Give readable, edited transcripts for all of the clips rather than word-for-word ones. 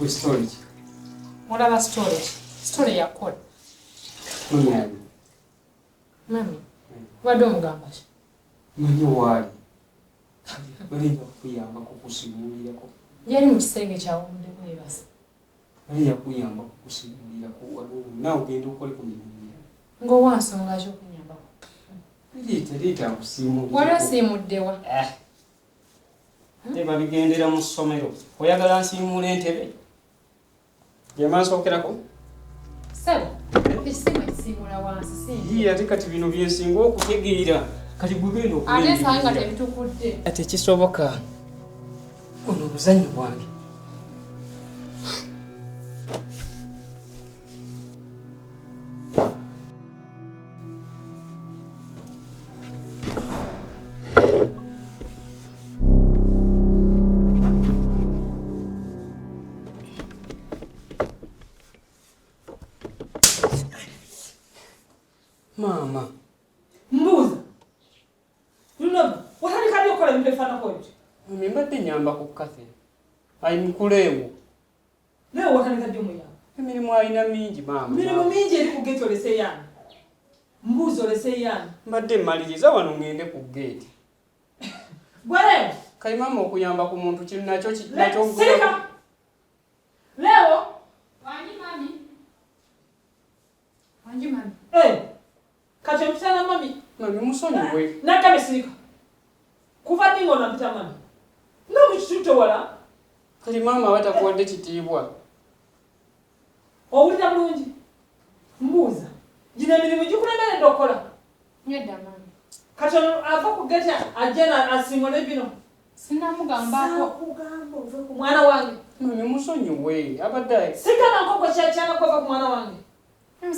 storage. What other storage? Storage ya code. Mami. Wado mugamba ki? Manyo wali. Bali yakuyamba kukusimulirako. Yali mu kisenge kya wumde kwebasa. Bali yakuyamba kukusimulirako waliwo nawe ogenda okole ku mirimu. Ngo wansonga ki okunyambako? Liita kusimu. Waliwo siimuddewa. Teba bigendera mu ssomero. Oyagala nsiimuula entebe? Yamala sookerako? Sebo, ekisimu ekisiimula wansi si. Ye ate kati bino byensinga okutegeera. Kati gugenda okulya. Ate ensonga nga tebitukudde. Ate kisoboka. Ono obuzannyo bwange. Mama. Mbuza. Lunoba, watandika ddi okukola ebintu ebifaanako ebyo? Mami mbadde nyamba ku kase. Ayimukuleewo. Naye watandika ddi omuyamba? Emirimu alina mingi maama. Mirimu mingi eri ku geeti olese yaani. Mbuza olese yaani. Mbadde mmaliriza wano ngende ku geeti. Gwalewo. Kali mama okuyamba ku muntu kiri nakyo Sirika. Lewo. Wanyi mami. Wanyi mami. Kati ompita na mami. Mami musonyiwe. Nakame sirika. Kuva ddi ng'onampita mami. Nga mukitutte wala. Kali mama batakuwadde kitiibwa. Owulira bulungi. Mbuuza. Gino emirimu gikulemeredde okukola. Nedda mami. Kati ava ku geeti ajja asiimule bino. Sinamugambako. Kugamba ove ku mwana wange. Mami musonyiwe. Abadde. Sigana nkoko kyana kova ku mwana wange.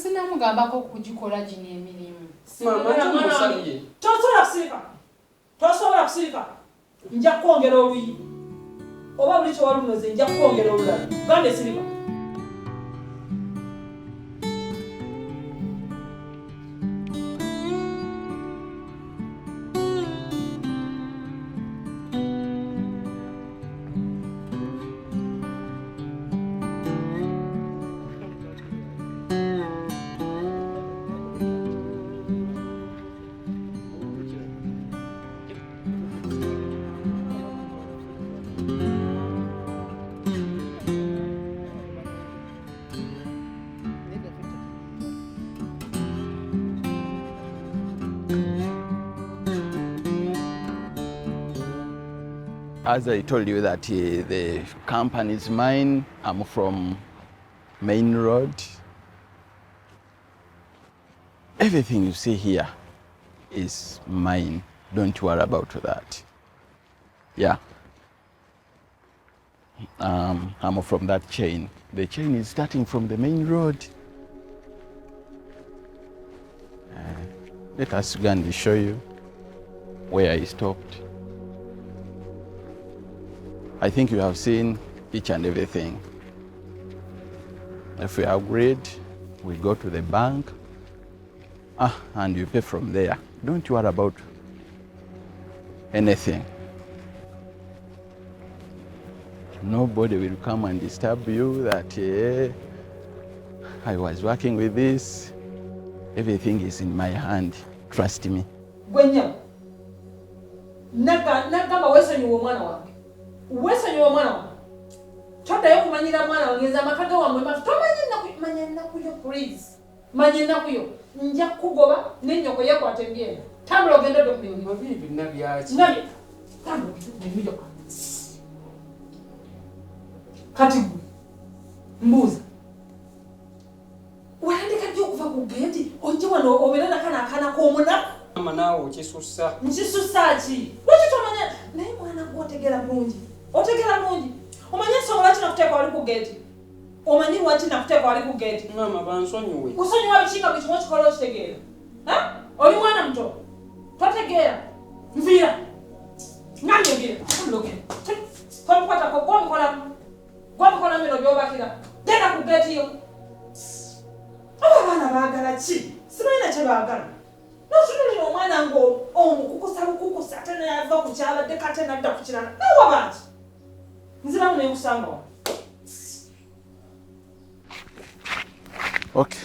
Sinamugambako kugikola gino emirimu. Mama tumusabye. Tosobola kusirika. Nja kwongera oluyi. Oba buli kyewalunoze nja kwongera olulala. Gande sirika. As I told you that the company is mine, I'm from Main Road. Everything you see here is mine. Don't worry about that. Yeah. I'm from that chain. The chain is starting from the main road. Let us go and show you where I stopped. I think you have seen each and everything. If we upgrade, we go to the bank, and you pay from there. Don't worry about anything. Nobody will come and disturb you that I was working with this. Everything is in my hand. Trust me. Gwenya. Nagamba wesonyiwa omwana wange. Wesonyiwa omwana wange. Toddayo kumanyira mwana wange nze amaka gawamwe mafu. Manya ennaku yo please. Manya ennaku yo. Nja kugoba n'ennyoko yekwata embyenda. Tambula ogende odde okubinywa. Bibi nabyaki. Nabi. Tambula ogende embyenda kwa. Kati gwe. Mbuuza. Walandika ddi okuva ku geeti ojja wano obeera nakana k'omunaku. Mama naawe okisussa. Nkisussa ki? Lwaki tomanya naye mwana gwe otegeera bulungi. Otegeera bulungi. Omanyi ensonga lwaki nakuteeka wali ku geeti? Omanyi lwaki nakuteeka wali ku geeti? Mama bansonyiwe. Kusonyiwa biki nga buli kimu okikola okitegeera? Oli mwana muto. Totegeera. Nviira. Ngambye nviira. Tulogere. Tomukwatako gw'omukolamu. Gw'omukolamu bino by'obakira. Genda ku geeti yo. Aba abaana baagala ki? Sibalina kye baagala. Notunulira omwana ng'omukukusa ate nayava ku kyabadde kate nadda ku kirala. Nawe bangi. Nziramu neekusanga wa. Okay.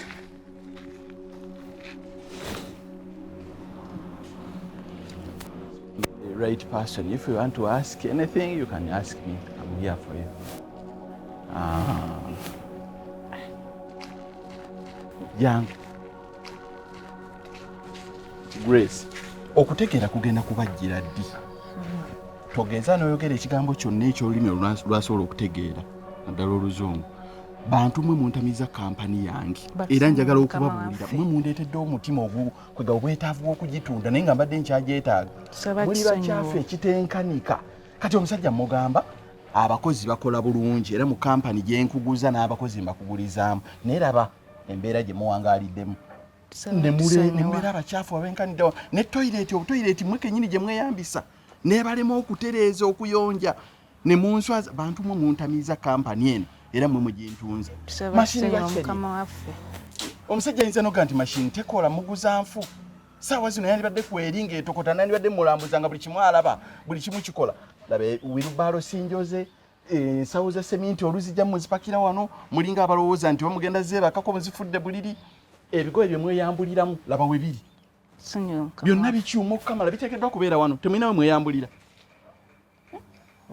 The right person. If you want to ask anything, you can ask me. I'm here for you. Young Grace, okutegeera kugenda kubajjira ddi. Togeza n'oyogera ekigambo kyonna eky'olulimi lwasobola okutegeera naddala oluzungu. Bantu mwe muntamiza kampani yange era njagala okubabuulira mwe mundeeteddewo omutima kwega obwetaavu bw'okugitunda naye nga mbadde nkyagyetaaga. Muli bakyafu ekitenkanika. Kati omusajja mugamba abakozi bakola bulungi era mu kampani gye nkuguza n'abakozi mbakugulizaamu naye laba embeera gye muwangaaliddemu. Ne mubeera abakyafu abenkaniddewo ne obutoyireti mwe kennyini gye mweyambisa ne balema okutereeza okuyonja ne munswaza bantu mwe muntamiza kampani eno era mwe mugintunza. Mashini omusajja ayinza noga nti mashini tekola muguza nfu. Saawa zino yandibadde kweringa etokota nandibadde mulambuzanga buli kimu alaba buli kimu kikola. Labe wirubalo sinjoze ensawo za seminti oluzijja muzipakira wano mulinga abalowooza nti bamugenda zeebakako muzifudde buliri. Ebigoye bye mweyambuliramu laba we biri. Byonna bikyuma okukamala biteekeddwa kubeera wano temulina we mweyambulira.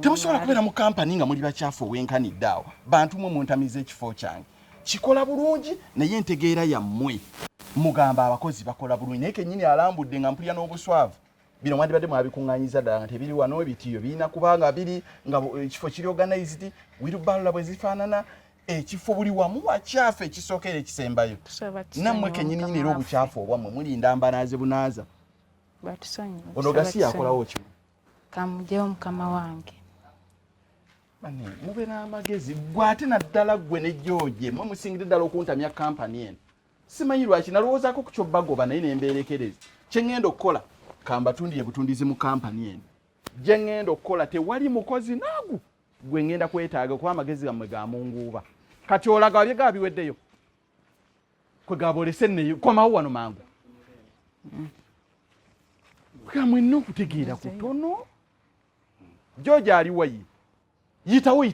Temusobola kubeera mu kampani nga muli bakyafu owenkanidde awo. Bantu mwe muntamiza ekifo kyange kikola bulungi naye ntegeera yammwe mugamba abakozi bakola bulungi naye kennyini alambudde nga mpulira n'obuswavu. Bino mwandibadde mwabikuŋŋaanyiza ddala nga tebiri wano ebitiyo birina kubanga biri nga ekifo kiri organized wirubalola bwe zifaanana ekifo buli wamu wakyafu ekisookera ekisembayo. Nammwe kennyini era obukyafu obwammwe mulinda mbanaaze bunaaza. Ono gasi yakolawo ki? Kamugyewo mukama wange. Bane mube n'amagezi gwe ate naddala gwe ne George mwe musingire ddala okuntamya kampani eno. Simanyi lwaki nalowoozaako ku kyobbagoba naye nembeerekereza. Kye ŋŋenda okukola kambatundiye butundizi mu kampani eno. Gye ŋŋenda okukola tewali mukozi naagu gwe ŋŋenda kwetaaga kuba amagezi gammwe ga munguuba. Kati olaga bye gabiweddeyo. Kwe gaboolese nneyo komawo wano mangu. Kamwe nno okutegeera kutono. George ali wayi. Yitawo.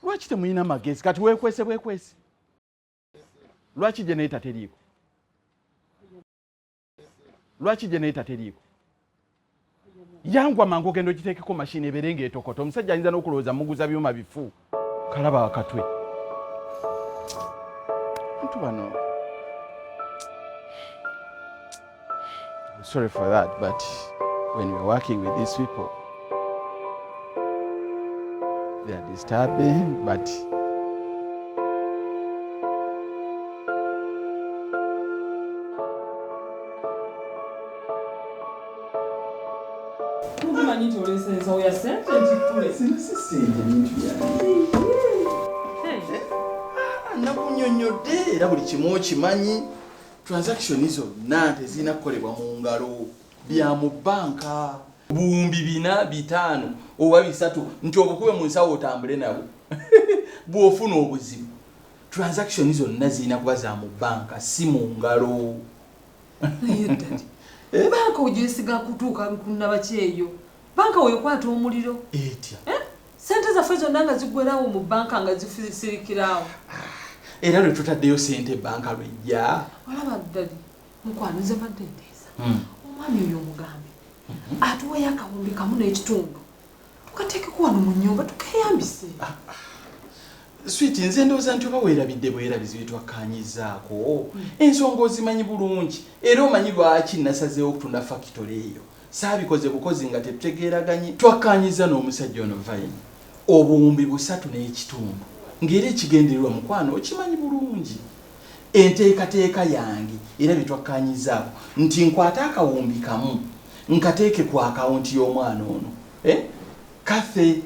Lwaki temuyina magezi kati weekwese? Lwaki generator teriiko? Yangwa mangu ogenda ogiteekeko mashini ebeere ng'etokota. Omusajja ayinza n'okulowooza muguza byuma bifu. Kalaba akatwe. Bantu bano. I'm sorry for that, but when we're working with these people, they are disturbing, but nakunyonyodde era buli kimu okimanyi. Transaction zonna tezirina kukolebwa mu ngalo bya mu banka. Buwumbi 4, 5 oba 3 nti obukube mu nsawo otambule nabo bw'ofuna obuzibu. Transaction zonna zirina kuba za mu banka si mu ngalo. Banka ojesiga kutuuka kunaba kyeyo. Banka weekwata omuliro. Etya. Sente zaffe zonna nga ziggwerawo mu banka nga zifisirikirawo. Era lwe tutaddeyo sente banka lwejja. Olaba ddali mukwanize badde nteesa. Omwami oyo omugambe atuweeyo akawumbi kamu n'ekitundu tukateekeko wano mu nnyumba tukeyambise. Sweet nze ndowooza nti oba weerabidde bwerabizi bye twakkaanyizaako ensonga ozimanyi bulungi era omanyi lwaki nasazeewo okutunda fakitole eyo. Saabikoze bukozi nga tetutegeeraganye. Twakkaanyiza n'omusajja ono Vine obuwumbi 3 n'ekitundu ng'era ekigendererwa mukwano okimanyi bulungi. Enteekateeka yange era bye twakkaanyizaako nti nkwate akawumbi kamu nkateeke ku akawunti y'omwana ono kafe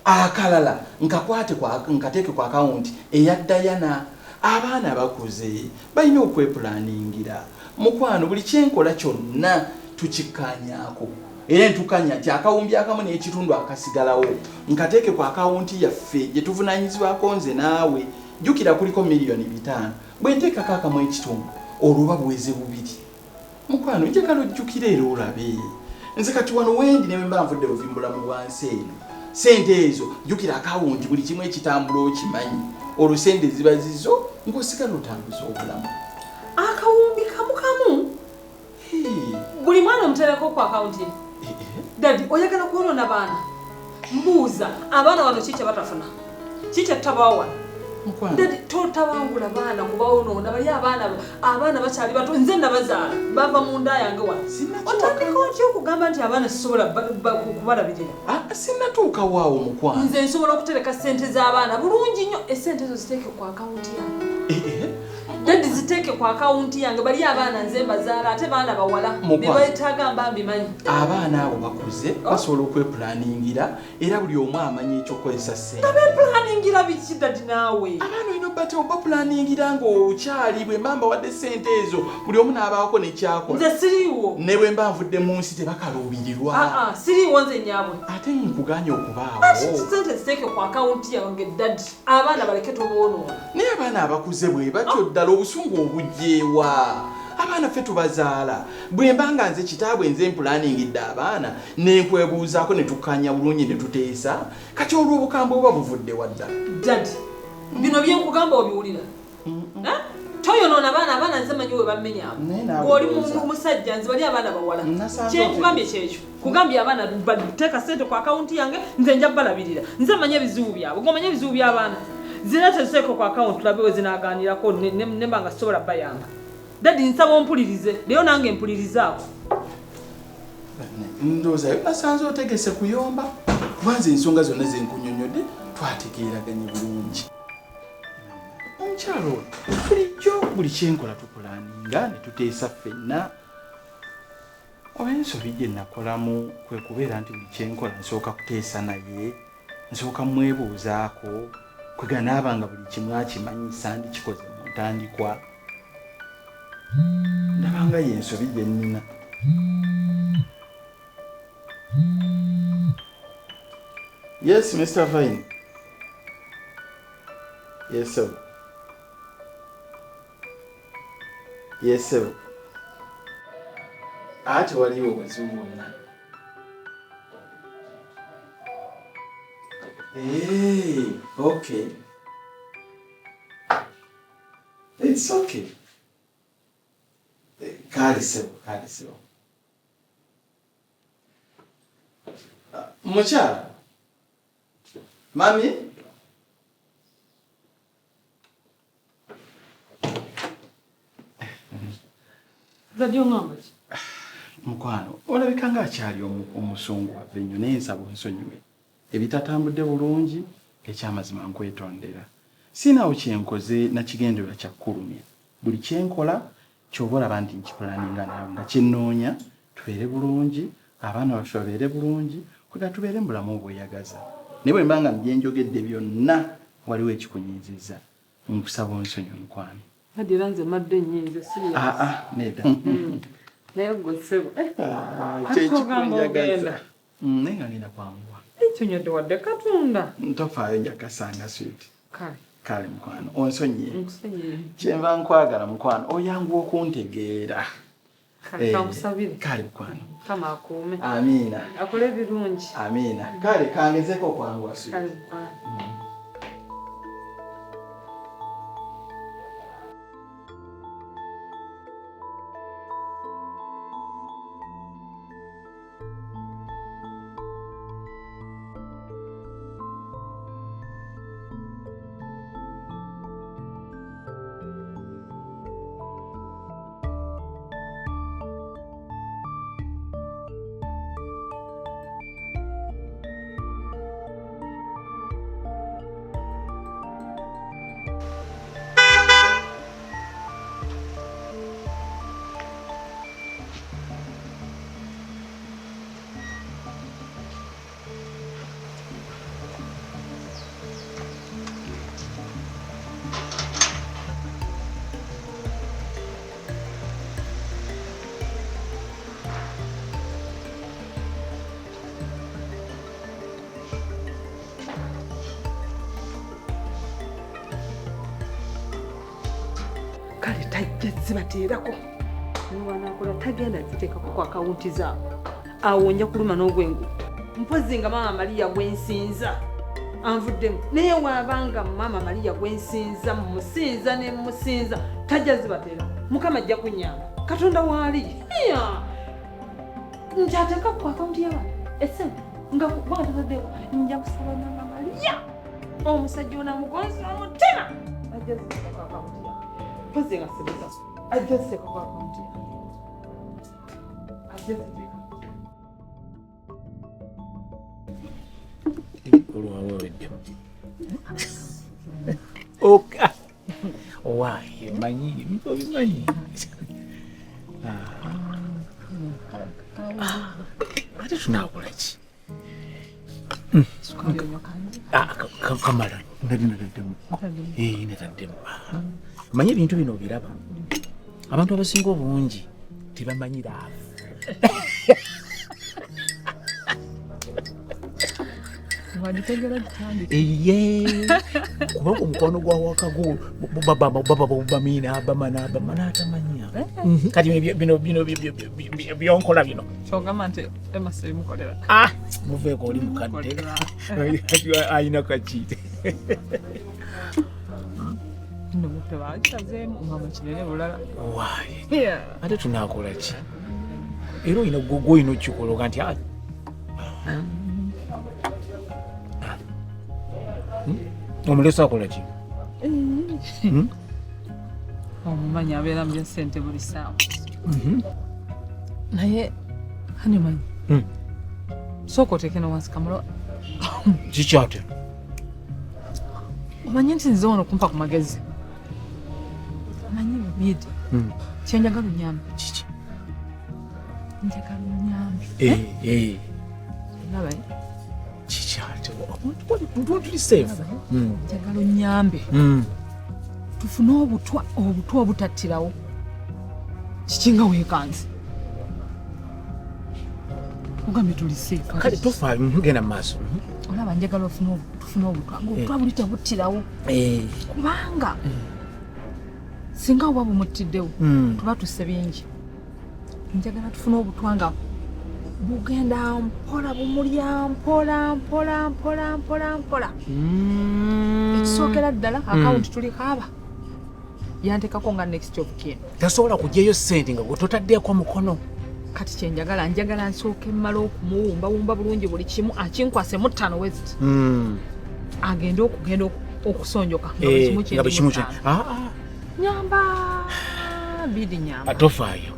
akalala nkateeke ku akawunti eya Diana. Abaana bakuze balina okwepulaningira mukwano buli kyenkola kyonna tukikkaanyaako era ntukanya nti akawumbi akamu n'ekitundu akasigalawo nkateeke ku akawunti yaffe gye tuvunaanyizibwako nze naawe. Jjukira kuliko miliyoni 5 bwe nteekako akamu ekitundu olwoba buweze 2. Mukwano njagala ojjukire era olabe nze kati wano wendi ne mba nvudde buvimbula mu bwansi eno. Sente ezo jjukira akawunti buli kimu ekitambula okimanyi olusende ziba zizo ng'osigala otambuza obulamu. Akawumbi kamu buli mwana omutereko ku akawunti ye. Dadi oyagala kuwoona baana mbuuza abaana wano kiki batafuna kiki tabawa dadi totabangula baana kubawonoona bali abaana bakyali bato nze nabazaala bava mu nda yange wano otandika otya okugamba nti abaana sisobola kubalabirira. Sinnatuuka waawo mukwano. Nze nsobola okutereka ssente z'abaana bulungi nnyo essente ezo ziteeke ku akawunti yange. Dadi ziteeke ku akawunti yange bali abaana nze mbazaala ate baana bawala bebayetaaga mba mbimanyi. Abaana abo bakuze basobola okwepulaningira era buli omu amanyi ekyokukozesa ssente. Bepulaningira biki dadi naawe? Abaana olina obba bapulaningira ng'okyali bwe mba mbawadde ssente ezo buli omu n'abaako nekyakola. Nze siriiwo. Ne bwe mba nvudde mu nsi tebakaluubirirwa. Siriiwo nze nyaabwe. Ate nkuganye okubaawo. Ssente ziteeke ku akawunti yange dadi abaana baleke toboonoona. Naye abaana abakuze bwe batyo ddala obusungu obugyeewa. Abaana ffe tubazaala bwe mba nga nze kitaabwe nze mpulaningidde abaana ne nkwebuuzaako ne tukkanya bulungi ne tuteesa kati olw'obukambwe oba buvudde wadda. Dadi bino bye nkugamba obiwulira. Toyonoona abaana nze manyi we bamenyaamu. Ng'oli musajja nze bali abaana bawala. Kyenkugambye kyekyo. Kugambye abaana bateeka ssente ku akawunti yange nze nja balabirira. Nze manyi ebizibu byabwe. Ng'omanyi ebizibu by'abaana. Zirete ziteeke ku akawunti tulabe we zinaaganirako ne mba nga sisobola bayamba. Dadi nsaba ompulirize. Leero nange mpulirizaako. Ndowooza nasanze otegese kuyomba. Kubanza ensonga zonna ze nkunyonnyodde twategeeraganye bulungi. Omukyalo bulijjo buli kyenkola tukulaninga ne tuteesa ffenna. Oba ensobi gye nakolamu kwe kubeera nti buli kyenkola nsooka kuteesa naye nsooka mwebuuzaako kwega naabanga buli kimu akimanyi sandikikoze mu ntandikwa. Ndabanga y'ensobi gye nnina. Yes, Mr. Vine. Yes, sir. Yes, sir. Ate waliwo obuzibu bwonna. Okay. It's okay. Kale sebo. Mukyala. Mami? Dadi ongamba ki? Mukwano, olabika ng'akyali omusungu waffe nnyo naye nsaba onsonyiwe. Ebitatambudde bulungi ekyamazima nkwetondera. Sinaawo kyenkoze nakigenderera kyakkulumya. Buli kyenkola ky'oba olaba nti nkipulaninga naawe nga kyennoonya tubeere bulungi, abaana baffe babeere bulungi, kwega tubeere mu bulamu obweyagaza. Naye bwe mba nga byenjogedde byonna waliwo ekikunyiizizza. Nkusaba onsonyi mukwano. Dadi era nze madde nnyinze siri. Nedda. Naye gwe ssebo. Kyekikunjagaza. Naye nga ngenda kwanguwa. Ekyo nyodde wadde Katonda. Ntofaayo njakasanga sweet. Kale mukwano onsonyiye. Nkusonyiye. Kyenva nkwagala mukwano oyanguwa okuntegeera. Kale kankusabire. Kale mukwano. Kama akuume. Amiina. Akole birungi. Amiina. Kale kangezeeko okwanguwa sweet. Kale mukwano. Kale tajja zibateerako. Niwanakola tagenda ziteekako ku akawunti zaabwe. Awo nja kuluma n'ogwengu. Mpozi nga Maama Maria gwensinza. anvuddemu naye waabanga mama Maria gwensinza mmusinza ne mmusinza tajja zibatera Mukama ajja kunnyamba Katonda waali njateeka ku akaunti y'abantu essente nga bwatataddeko nja kusaba mama Maria omusajja onaamugonza omutima ajja ziteeka ku akaunti yange pozi nga sebeza ajja ziteeka ku akaunti yange ajja ziteeka Oka. Why? Manyi, manyi. Ate tunakola ki? Kamala, nataddemu. Nataddemu. Manyi ebintu bino obiraba. Abantu abasinga obungi tebamanyira afu. Kuba omukono gwa wakago bamina bamana atamanya kati bino byonkola bino kyogamba nti emasiri mukolera muveeko oli mukadde ayina kakiite ate tunakola ki era olina gwoyina okikologa nti omuleso akola ki? omumanyi abeera mu byesente buli ssaawa naye hani manyi sooka oteeke no wansi kamala kikyate omanyi nti nze wano kumpa ku magezi omanyi bibidi kyenjagala onyambe kiki njagala onyambe olaba kikyate tuli safe njagala onyambe tufune obutwa obutattirawo kiki nga weekanze ogambye tuli safe kale tofaayo genda mu maaso olaba njagala tufune obutwa buli tebuttirawo kubanga singa oba bumuttiddewo tuba tusse bingi njagala tufune obutwa nga bugenda mpola bumulya mpola ekisookera ddala akawunti tuliko aba yantekako nga next of kin tasobola kugyayo ssente nga gwetotaddeeko mukono kati kyenjagala njagala nsooke mmala okumuwumbawumba bulungi buli kimu akinkwase mu ttano west agende okusonjoka nga bwe kimu nyamba bidi nyamba tofaayo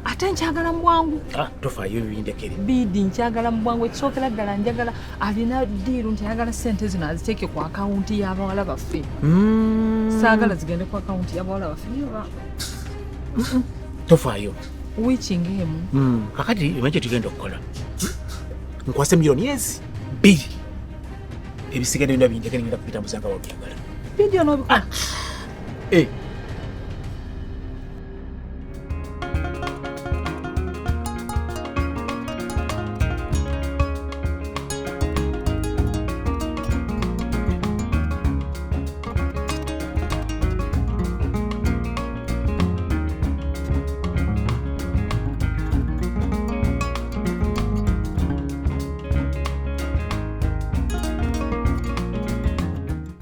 ate nkyagala mu bwangu tofaayo bibindekere bidi nkyagala mu bwangu ekisookera ddala njagala alina ddiiru nti ayagala ssente zino aziteeke ku akawunti y'abawala baffe saagala zigende ku akawunti y'abawala baffe tofaayo wiiki ng'emu kakati emanyi tugenda okukola nkwase miliyoni ezi 2 ebisigadde bino bindekere ngenda kupita musanga wabyagala bidi onoobikola